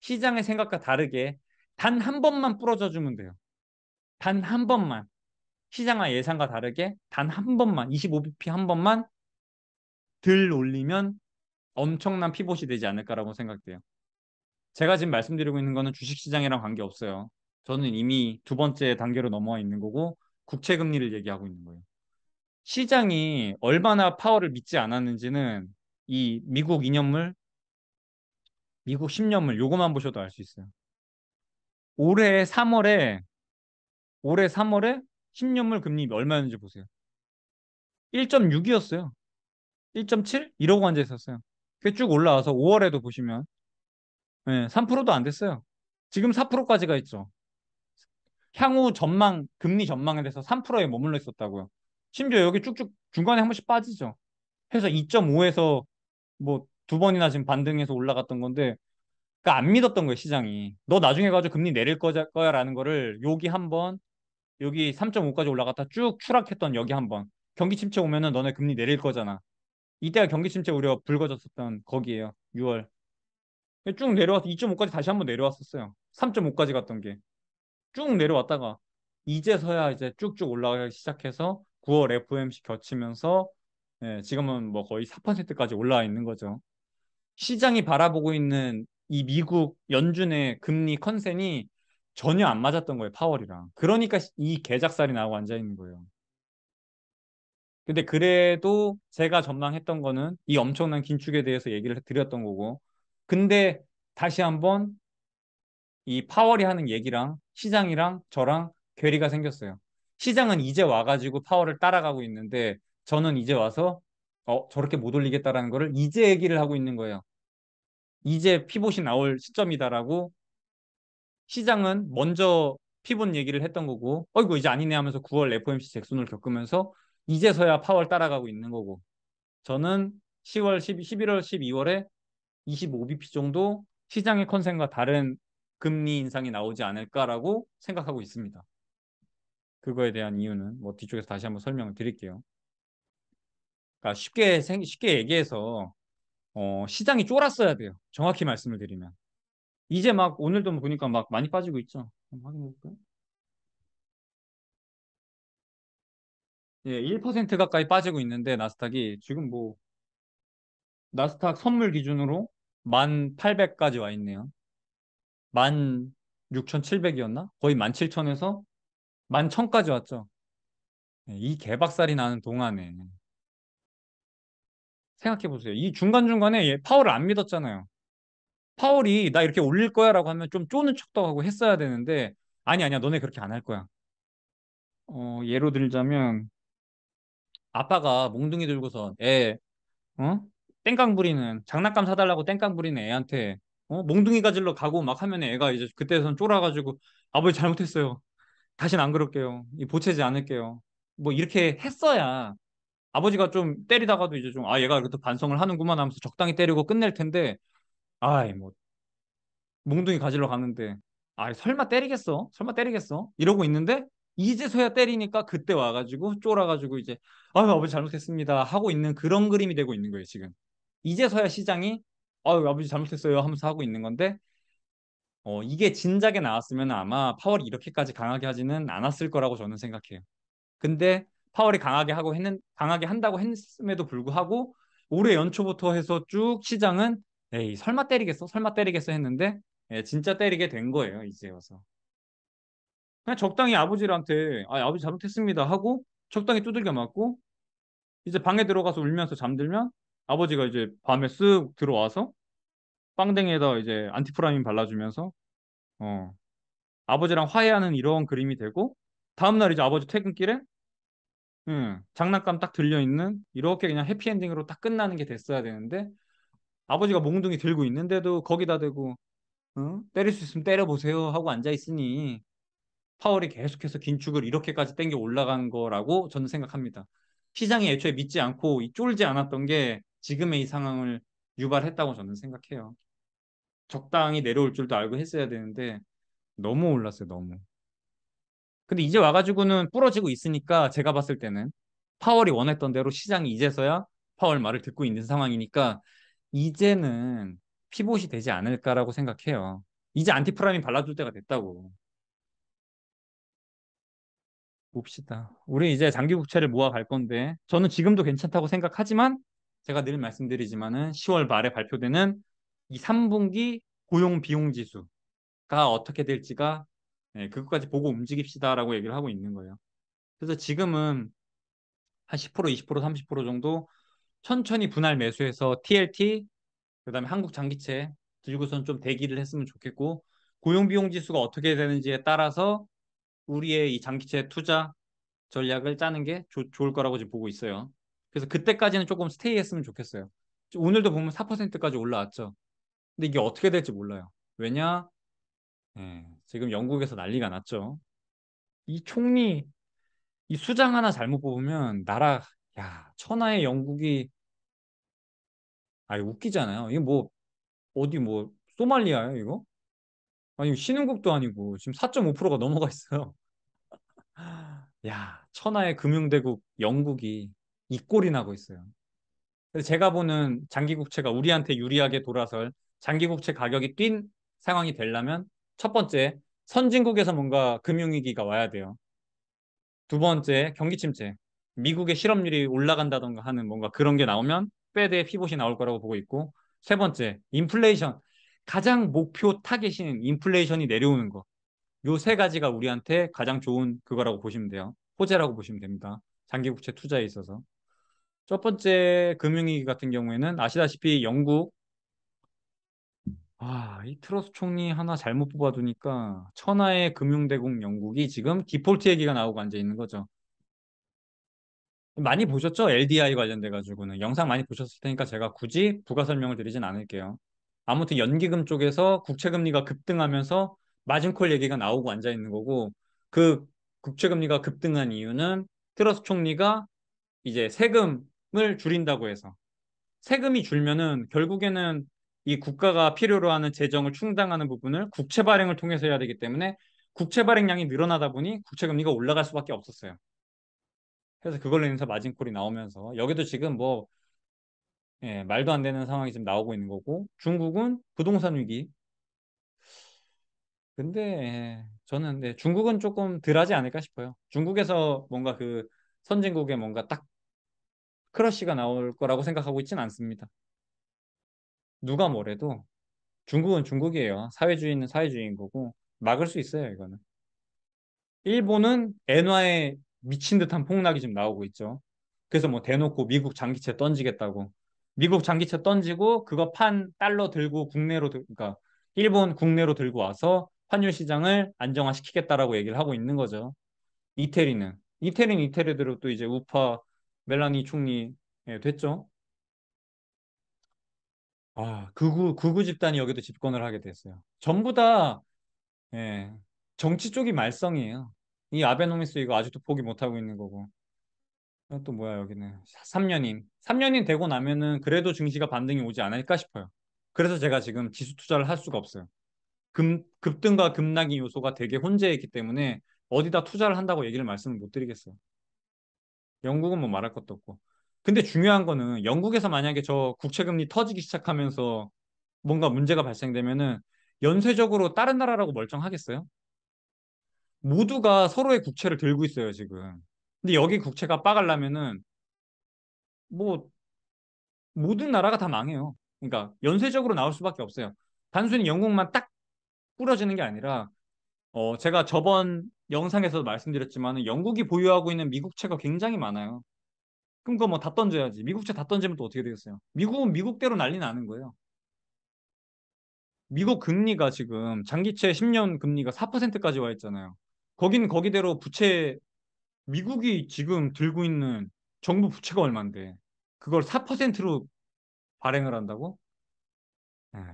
시장의 생각과 다르게 단 한 번만 부러져 주면 돼요. 단 한 번만. 시장의 예상과 다르게 단 한 번만, 25bp 한 번만 들 올리면 엄청난 피봇이 되지 않을까라고 생각돼요. 제가 지금 말씀드리고 있는 거는 주식시장이랑 관계없어요. 저는 이미 두 번째 단계로 넘어와 있는 거고 국채 금리를 얘기하고 있는 거예요. 시장이 얼마나 파월을 믿지 않았는지는 이 미국 2년물, 미국 10년물 요거만 보셔도 알 수 있어요. 올해 3월에 올해 3월에 10년물 금리 얼마였는지 보세요. 1.6이었어요. 1.7? 이러고 앉아 있었어요. 그게 쭉 올라와서 5월에도 보시면 3%도 안 됐어요. 지금 4%까지가 있죠. 향후 전망, 금리 전망에 대해서 3%에 머물러 있었다고요. 심지어 여기 쭉쭉 중간에 한 번씩 빠지죠. 해서 2.5에서 뭐 두 번이나 지금 반등해서 올라갔던 건데 그러니까 안 믿었던 거예요, 시장이. 너 나중에 가지고 금리 내릴 거야라는 거를 여기 한 번, 여기 3.5까지 올라갔다 쭉 추락했던 여기 한 번. 경기 침체 오면은 너네 금리 내릴 거잖아. 이때가 경기 침체 우려 불거졌었던 거기에요. 6월. 쭉 내려와서 2.5까지 다시 한 번 내려왔었어요. 3.5까지 갔던 게. 쭉 내려왔다가 이제서야 이제 쭉쭉 올라가기 시작해서 9월 FOMC 겹치면서 지금은 뭐 거의 4%까지 올라와 있는 거죠. 시장이 바라보고 있는 이 미국 연준의 금리 컨센이 전혀 안 맞았던 거예요, 파월이랑. 그러니까 이 개작살이 나고 앉아 있는 거예요. 근데 그래도 제가 전망했던 거는 이 엄청난 긴축에 대해서 얘기를 드렸던 거고. 근데 다시 한번 이 파월이 하는 얘기랑 시장이랑 저랑 괴리가 생겼어요. 시장은 이제 와가지고 파월을 따라가고 있는데 저는 이제 와서 저렇게 못 올리겠다라는 거를 이제 얘기를 하고 있는 거예요. 이제 피봇이 나올 시점이다라고 시장은 먼저 피봇 얘기를 했던 거고 어이구 이제 아니네 하면서 9월 FOMC 잭슨을 겪으면서 이제서야 파월 따라가고 있는 거고 저는 10월, 11월, 12월에 25bp 정도 시장의 컨센과 다른 금리 인상이 나오지 않을까라고 생각하고 있습니다. 그거에 대한 이유는 뭐 뒤쪽에서 다시 한번 설명을 드릴게요. 그러니까 쉽게 얘기해서 시장이 쫄았어야 돼요. 정확히 말씀을 드리면. 이제 막 오늘도 보니까 막 많이 빠지고 있죠. 한번 확인해 볼까요? 예, 1% 가까이 빠지고 있는데 나스닥이 지금 뭐 나스닥 선물 기준으로 1,800까지 와 있네요. 16,700이었나? 거의 17,000에서 11,000까지 왔죠. 이 개박살이 나는 동안에 생각해 보세요. 이 중간중간에 얘 파월을 안 믿었잖아요. 파월이 나 이렇게 올릴 거야라고 하면 좀 쪼는 척도 하고 했어야 되는데 아니 아니야 너네 그렇게 안 할 거야. 예로 들자면 아빠가 몽둥이 들고서 애 어? 땡깡 부리는 장난감 사달라고 땡깡 부리는 애한테 몽둥이 가지러 가고 막 하면 애가 이제 그때선 쫄아가지고 아버지 잘못했어요. 다신 안 그럴게요. 보채지 않을게요. 뭐 이렇게 했어야 아버지가 좀 때리다가도 이제 좀 얘가 이렇게 또 반성을 하는구만 하면서 적당히 때리고 끝낼 텐데 아이 뭐 몽둥이 가지러 가는데 설마 때리겠어? 설마 때리겠어? 이러고 있는데 이제서야 때리니까 그때 와가지고 쫄아가지고 이제 아버지 잘못했습니다 하고 있는 그런 그림이 되고 있는 거예요 지금. 이제서야 시장이 아버지 잘못했어요 하면서 하고 있는 건데 이게 진작에 나왔으면 아마 파월이 이렇게까지 강하게 하지는 않았을 거라고 저는 생각해요. 근데 파월이 강하게 한다고 했음에도 불구하고 올해 연초부터 해서 쭉 시장은 에이 설마 때리겠어? 설마 때리겠어 했는데 진짜 때리게 된 거예요 이제 와서. 그냥 적당히 아버지한테 아버지 잘못했습니다 하고 적당히 두들겨 맞고 이제 방에 들어가서 울면서 잠들면 아버지가 이제 밤에 쓱 들어와서 빵댕이에다 이제 안티프라민 발라주면서 어 아버지랑 화해하는 이런 그림이 되고 다음날 이제 아버지 퇴근길에 장난감 딱 들려있는 이렇게 그냥 해피엔딩으로 딱 끝나는 게 됐어야 되는데 아버지가 몽둥이 들고 있는데도 거기다 대고 때릴 수 있으면 때려보세요 하고 앉아있으니 파월이 계속해서 긴축을 이렇게까지 땡겨 올라간 거라고 저는 생각합니다. 시장이 애초에 믿지 않고 쫄지 않았던 게 지금의 이 상황을 유발했다고 저는 생각해요. 적당히 내려올 줄도 알고 했어야 되는데 너무 올랐어요, 너무. 근데 이제 와가지고는 부러지고 있으니까 제가 봤을 때는 파월이 원했던 대로 시장이 이제서야 파월 말을 듣고 있는 상황이니까 이제는 피봇이 되지 않을까라고 생각해요. 이제 안티프라민 발라줄 때가 됐다고. 봅시다. 우리 이제 장기 국채를 모아갈 건데 저는 지금도 괜찮다고 생각하지만 제가 늘 말씀드리지만은 10월 말에 발표되는 이 3분기 고용 비용 지수가 어떻게 될지가 그것까지 보고 움직입시다라고 얘기를 하고 있는 거예요. 그래서 지금은 한 10%, 20%, 30% 정도 천천히 분할 매수해서 TLT, 그다음에 한국 장기채 들고선 좀 대기를 했으면 좋겠고 고용 비용 지수가 어떻게 되는지에 따라서 우리의 이 장기채 투자 전략을 짜는 게 좋을 거라고 지금 보고 있어요. 그래서 그때까지는 조금 스테이 했으면 좋겠어요. 오늘도 보면 4%까지 올라왔죠. 근데 이게 어떻게 될지 몰라요. 왜냐? 지금 영국에서 난리가 났죠. 이 총리, 이 수장 하나 잘못 뽑으면 나라, 야, 천하의 영국이, 웃기잖아요. 이거 뭐, 어디 뭐, 소말리아예요, 이거? 아니, 신흥국도 아니고, 지금 4.5%가 넘어가 있어요. 야, 천하의 금융대국 영국이 이 꼴이 나고 있어요. 그래서 제가 보는 장기국채가 우리한테 유리하게 돌아설 장기국채 가격이 뛴 상황이 되려면 첫 번째, 선진국에서 뭔가 금융위기가 와야 돼요. 두 번째, 경기 침체. 미국의 실업률이 올라간다던가 하는 뭔가 그런 게 나오면 패드의 피봇이 나올 거라고 보고 있고 세 번째, 인플레이션. 가장 목표 타겟인 인플레이션이 내려오는 거. 요 세 가지가 우리한테 가장 좋은 그거라고 보시면 돼요. 호재라고 보시면 됩니다. 장기국채 투자에 있어서. 첫 번째 금융위기 같은 경우에는 아시다시피 영국 이 트러스 총리 하나 잘못 뽑아두니까 천하의 금융대국 영국이 지금 디폴트 얘기가 나오고 앉아 있는 거죠. 많이 보셨죠? LDI 관련돼 가지고는 영상 많이 보셨을 테니까 제가 굳이 부가 설명을 드리진 않을게요. 아무튼 연기금 쪽에서 국채금리가 급등하면서 마진콜 얘기가 나오고 앉아 있는 거고 그 국채금리가 급등한 이유는 트러스 총리가 이제 세금을 줄인다고 해서 세금이 줄면은 결국에는 이 국가가 필요로 하는 재정을 충당하는 부분을 국채 발행을 통해서 해야 되기 때문에 국채 발행량이 늘어나다 보니 국채 금리가 올라갈 수밖에 없었어요. 그래서 그걸로 인해서 마진콜이 나오면서 여기도 지금 뭐 말도 안 되는 상황이 지금 나오고 있는 거고 중국은 부동산 위기. 근데 저는 중국은 조금 덜하지 않을까 싶어요. 중국에서 뭔가 그 선진국에 뭔가 딱 크러쉬가 나올 거라고 생각하고 있지는 않습니다. 누가 뭐래도 중국은 중국이에요. 사회주의는 사회주의인 거고 막을 수 있어요, 이거는. 일본은 엔화에 미친 듯한 폭락이 지금 나오고 있죠. 그래서 뭐 대놓고 미국 장기채 던지겠다고. 미국 장기채 던지고 그거 판 달러 들고 그러니까 일본 국내로 들고 와서 환율 시장을 안정화시키겠다라고 얘기를 하고 있는 거죠. 이태리는 이태리대로 또 이제 우파 멜라니 총리 됐죠. 극우 집단이 여기도 집권을 하게 됐어요. 전부 다 예, 정치 쪽이 말썽이에요. 이 아베노미스 이거 아직도 포기 못하고 있는 거고. 또 뭐야 여기는 3년인. 3년인 되고 나면은 그래도 증시가 반등이 오지 않을까 싶어요. 그래서 제가 지금 지수 투자를 할 수가 없어요. 급등과 급락의 요소가 되게 혼재해 있기 때문에 어디다 투자를 한다고 얘기를 말씀을 못 드리겠어요. 영국은 뭐 말할 것도 없고. 근데 중요한 거는 영국에서 만약에 저 국채금리 터지기 시작하면서 뭔가 문제가 발생되면은 연쇄적으로 다른 나라라고 멀쩡하겠어요? 모두가 서로의 국채를 들고 있어요, 지금. 근데 여기 국채가 빠가려면은 뭐 모든 나라가 다 망해요. 그러니까 연쇄적으로 나올 수밖에 없어요. 단순히 영국만 딱 부러지는 게 아니라 제가 저번 영상에서도 말씀드렸지만 영국이 보유하고 있는 미국채가 굉장히 많아요. 그럼 그거 뭐 다 던져야지. 미국채 다 던지면 또 어떻게 되겠어요? 미국은 미국대로 난리 나는 거예요. 미국 금리가 지금 장기채 10년 금리가 4%까지 와 있잖아요. 거긴 거기대로 미국이 지금 들고 있는 정부 부채가 얼만데 그걸 4%로 발행을 한다고?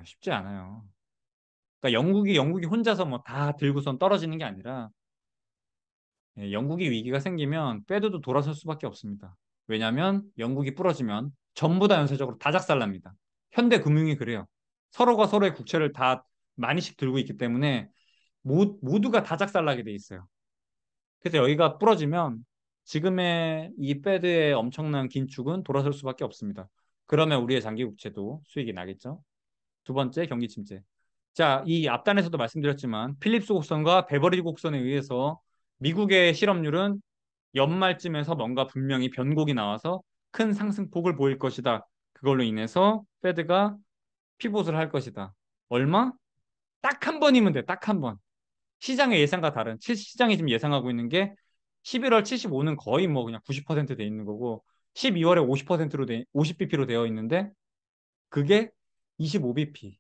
쉽지 않아요. 그러니까 영국이 혼자서 뭐 다 들고선 떨어지는 게 아니라 영국이 위기가 생기면 패드도 돌아설 수밖에 없습니다. 왜냐하면 영국이 부러지면 전부 다 연쇄적으로 다 작살납니다. 현대 금융이 그래요. 서로가 서로의 국채를 다 많이씩 들고 있기 때문에 모두가 다 작살나게 돼 있어요. 그래서 여기가 부러지면 지금의 이 패드의 엄청난 긴축은 돌아설 수밖에 없습니다. 그러면 우리의 장기 국채도 수익이 나겠죠. 두 번째, 경기 침체. 자, 이 앞단에서도 말씀드렸지만 필립스 곡선과 베버리 곡선에 의해서 미국의 실업률은 연말쯤에서 뭔가 분명히 변곡이 나와서 큰 상승폭을 보일 것이다. 그걸로 인해서 페드가 피봇을 할 것이다. 얼마? 딱 한 번이면 돼. 딱 한 번. 시장의 예상과 다른 시장이 지금 예상하고 있는 게 11월 75는 거의 뭐 그냥 90%돼 있는 거고 12월에 50%로 50bp로 되어 있는데 그게 25bp.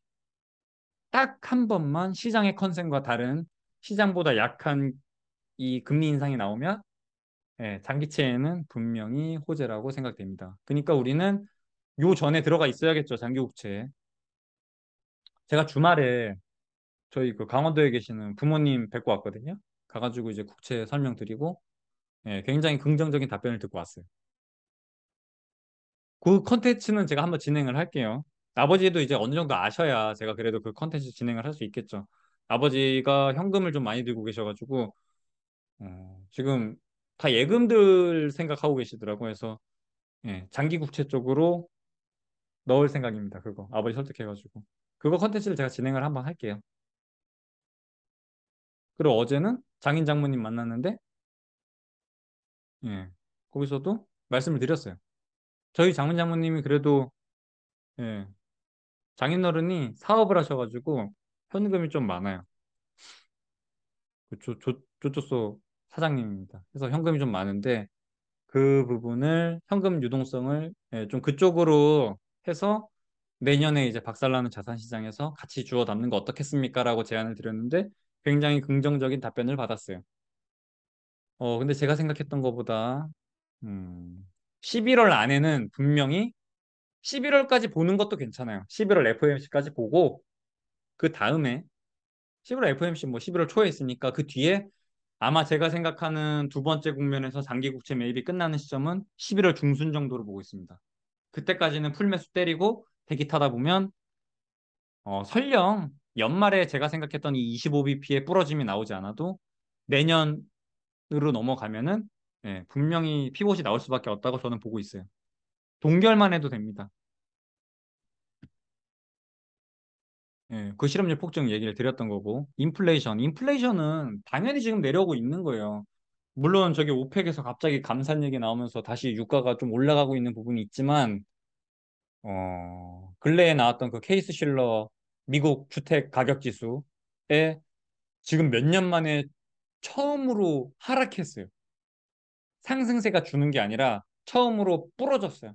딱 한 번만 시장의 컨센과 다른 시장보다 약한 이 금리 인상이 나오면 장기채에는 분명히 호재라고 생각됩니다. 그러니까 우리는 요 전에 들어가 있어야겠죠, 장기국채에. 제가 주말에 저희 그 강원도에 계시는 부모님 뵙고 왔거든요. 가가지고 이제 국채 설명드리고 굉장히 긍정적인 답변을 듣고 왔어요. 그 컨텐츠는 제가 한번 진행을 할게요. 아버지도 이제 어느 정도 아셔야 제가 그래도 그 컨텐츠 진행을 할 수 있겠죠. 아버지가 현금을 좀 많이 들고 계셔가지고 지금 다 예금들 생각하고 계시더라고요. 그래서 장기 국채 쪽으로 넣을 생각입니다. 그거 아버지 설득해가지고 그거 컨텐츠를 제가 진행을 한번 할게요. 그리고 어제는 장인 장모님 만났는데 예, 거기서도 말씀을 드렸어요. 저희 장인 장모님이 그래도 예, 장인어른이 사업을 하셔가지고 현금이 좀 많아요. 그 조조소 사장님입니다. 그래서 현금이 좀 많은데 그 부분을 현금 유동성을 좀 그쪽으로 해서 내년에 이제 박살나는 자산 시장에서 같이 주워 담는 거 어떻겠습니까? 라고 제안을 드렸는데 굉장히 긍정적인 답변을 받았어요. 근데 제가 생각했던 것보다 11월 안에는 분명히 11월까지 보는 것도 괜찮아요. 11월 FOMC까지 보고 그 다음에 11월 FOMC 뭐 11월 초에 있으니까 그 뒤에 아마 제가 생각하는 두 번째 국면에서 장기 국채 매입이 끝나는 시점은 11월 중순 정도로 보고 있습니다. 그때까지는 풀매수 때리고 대기 타다 보면 설령 연말에 제가 생각했던 이 25bp의 부러짐이 나오지 않아도 내년으로 넘어가면은 분명히 피봇이 나올 수밖에 없다고 저는 보고 있어요. 동결만 해도 됩니다. 그 실업률 폭증 얘기를 드렸던 거고 인플레이션은 당연히 지금 내려오고 있는 거예요. 물론 저기 오펙에서 갑자기 감산 얘기 나오면서 다시 유가가 좀 올라가고 있는 부분이 있지만 근래에 나왔던 그 케이스 실러 미국 주택 가격 지수에 지금 몇 년 만에 처음으로 하락했어요. 상승세가 주는 게 아니라 처음으로 부러졌어요.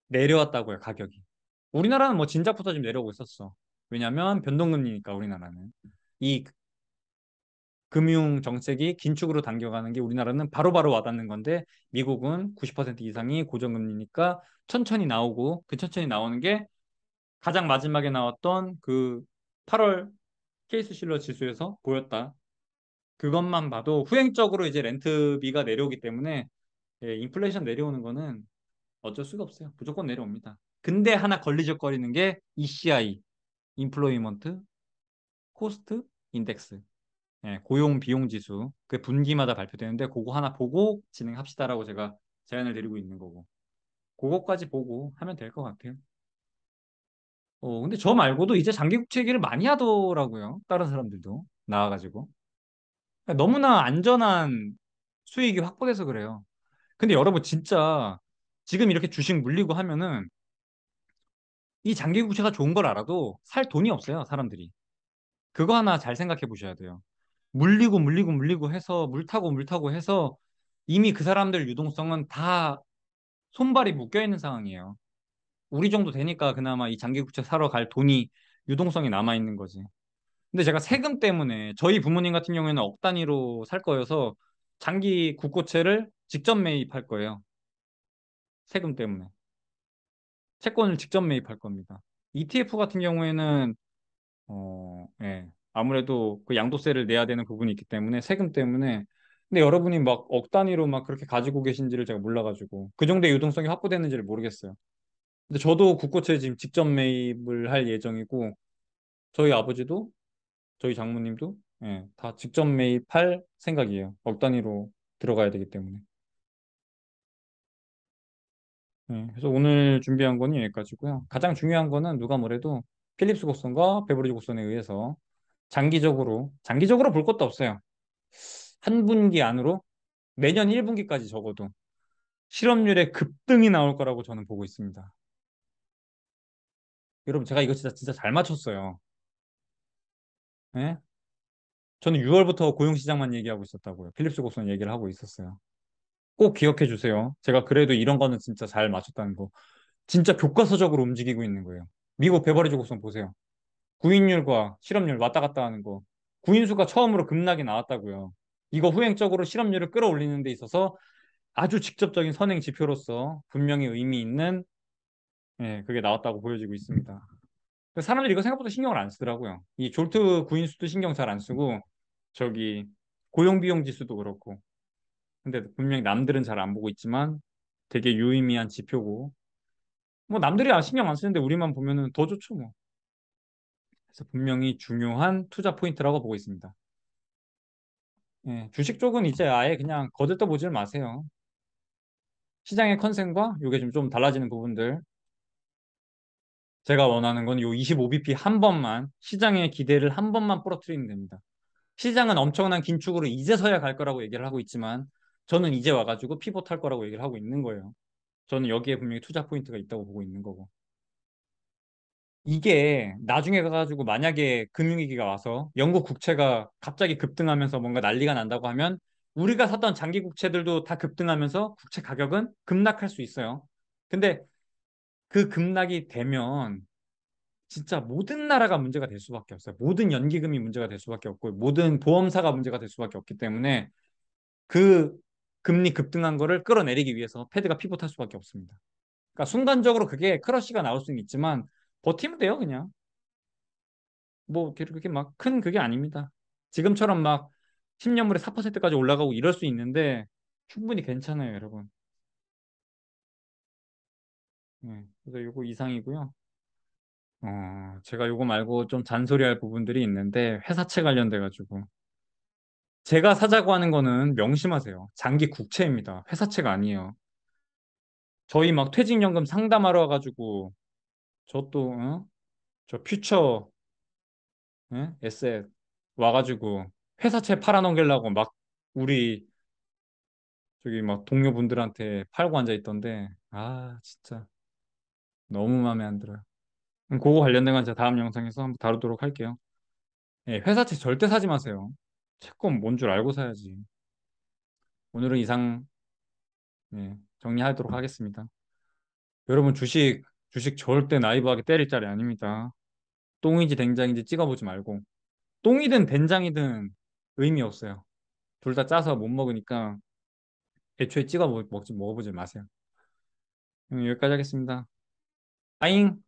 내려왔다고요, 가격이. 우리나라는 뭐 진작부터 지금 내려오고 있었어. 왜냐면 변동금리니까 우리나라는. 이 금융 정책이 긴축으로 당겨가는 게 우리나라는 바로바로 와닿는 건데 미국은 90% 이상이 고정금리니까 천천히 나오고 그 천천히 나오는 게 가장 마지막에 나왔던 그 8월 케이스 실러 지수에서 보였다. 그것만 봐도 후행적으로 이제 렌트비가 내려오기 때문에 예, 인플레이션 내려오는 거는 어쩔 수가 없어요. 무조건 내려옵니다. 근데 하나 걸리적거리는 게 ECI, 인플로이먼트 코스트 인덱스. 예, 고용 비용 지수. 그 분기마다 발표되는데 그거 하나 보고 진행합시다라고 제가 제안을 드리고 있는 거고. 그거까지 보고 하면 될 것 같아요. 근데 저 말고도 이제 장기국채 얘기를 많이 하더라고요. 다른 사람들도 나와가지고. 너무나 안전한 수익이 확보돼서 그래요. 근데 여러분 진짜 지금 이렇게 주식 물리고 하면은 이 장기국채가 좋은 걸 알아도 살 돈이 없어요, 사람들이. 그거 하나 잘 생각해 보셔야 돼요. 물리고 물리고 물리고 해서 물 타고 물 타고 해서 이미 그 사람들 유동성은 다 손발이 묶여 있는 상황이에요. 우리 정도 되니까 그나마 이 장기국채 사러 갈 돈이 유동성이 남아 있는 거지. 근데 제가 세금 때문에 저희 부모님 같은 경우에는 억 단위로 살 거여서 장기 국고채를 직접 매입할 거예요. 세금 때문에. 채권을 직접 매입할 겁니다. ETF 같은 경우에는 예. 아무래도 그 양도세를 내야 되는 부분이 있기 때문에 세금 때문에 근데 여러분이 막 억 단위로 막 그렇게 가지고 계신지를 제가 몰라가지고 그 정도의 유동성이 확보되는지를 모르겠어요. 근데 저도 국고채 지금 직접 매입을 할 예정이고 저희 아버지도 저희 장모님도 예, 다 직접 매입할 생각이에요. 억 단위로 들어가야 되기 때문에. 예, 그래서 오늘 준비한 거는 여기까지고요. 가장 중요한 거는 누가 뭐래도 필립스 곡선과 베버리지 곡선에 의해서 장기적으로 볼 것도 없어요. 한 분기 안으로 내년 1분기까지 적어도 실업률의 급등이 나올 거라고 저는 보고 있습니다. 여러분 제가 이거 진짜 잘 맞췄어요. 예? 저는 6월부터 고용시장만 얘기하고 있었다고요. 필립스 곡선 얘기를 하고 있었어요. 꼭 기억해 주세요. 제가 그래도 이런 거는 진짜 잘 맞췄다는 거. 진짜 교과서적으로 움직이고 있는 거예요. 미국 베버리지 곡선 보세요. 구인율과 실업률 왔다 갔다 하는 거. 구인수가 처음으로 급락이 나왔다고요. 이거 후행적으로 실업률을 끌어올리는 데 있어서 아주 직접적인 선행 지표로서 분명히 의미 있는 예, 그게 나왔다고 보여지고 있습니다. 사람들이 이거 생각보다 신경을 안 쓰더라고요. 이 졸트 구인수도 신경 잘 안 쓰고 저기 고용비용 지수도 그렇고 근데 분명히 남들은 잘 안 보고 있지만 되게 유의미한 지표고 뭐 남들이 신경 안 쓰는데 우리만 보면은 더 좋죠 뭐. 그래서 분명히 중요한 투자 포인트라고 보고 있습니다. 예, 주식 쪽은 이제 아예 그냥 거들떠 보질 마세요. 시장의 컨센과 이게 좀 달라지는 부분들 제가 원하는 건 요 25bp 한 번만 시장의 기대를 한 번만 부러뜨리면 됩니다. 시장은 엄청난 긴축으로 이제서야 갈 거라고 얘기를 하고 있지만 저는 이제 와가지고 피봇할 거라고 얘기를 하고 있는 거예요. 저는 여기에 분명히 투자 포인트가 있다고 보고 있는 거고. 이게 나중에 가가지고 만약에 금융위기가 와서 영국 국채가 갑자기 급등하면서 뭔가 난리가 난다고 하면 우리가 샀던 장기 국채들도 다 급등하면서 국채 가격은 급락할 수 있어요. 근데 그 급락이 되면 진짜 모든 나라가 문제가 될 수밖에 없어요. 모든 연기금이 문제가 될 수밖에 없고 모든 보험사가 문제가 될 수밖에 없기 때문에 그 금리 급등한 거를 끌어내리기 위해서 패드가 피봇할 수밖에 없습니다. 그러니까 순간적으로 그게 크러쉬가 나올 수는 있지만 버티면 돼요, 그냥. 뭐 그렇게 막 큰 그게 아닙니다. 지금처럼 막 10년물에 4%까지 올라가고 이럴 수 있는데 충분히 괜찮아요, 여러분. 그래서 요거 이상이고요. 제가 요거 말고 좀 잔소리할 부분들이 있는데 회사채 관련돼 가지고 제가 사자고 하는 거는 명심하세요. 장기 국채입니다. 회사채가 아니에요. 저희 막 퇴직연금 상담하러 와가지고 저 또, 저 퓨처, 에셋 와가지고 회사채 팔아넘기려고 막 우리 저기 막 동료분들한테 팔고 앉아 있던데, 아, 진짜 너무 마음에 안 들어요. 그거 관련된 건 제가 다음 영상에서 한번 다루도록 할게요. 예, 회사채 절대 사지 마세요. 채권 뭔 줄 알고 사야지. 오늘은 이상 정리하도록 하겠습니다. 여러분 주식 절대 나이브하게 때릴 자리 아닙니다. 똥인지 된장인지 찍어보지 말고 똥이든 된장이든 의미 없어요. 둘 다 짜서 못 먹으니까 애초에 찍어 먹지 먹어보지 마세요. 여기까지 하겠습니다. 빠잉.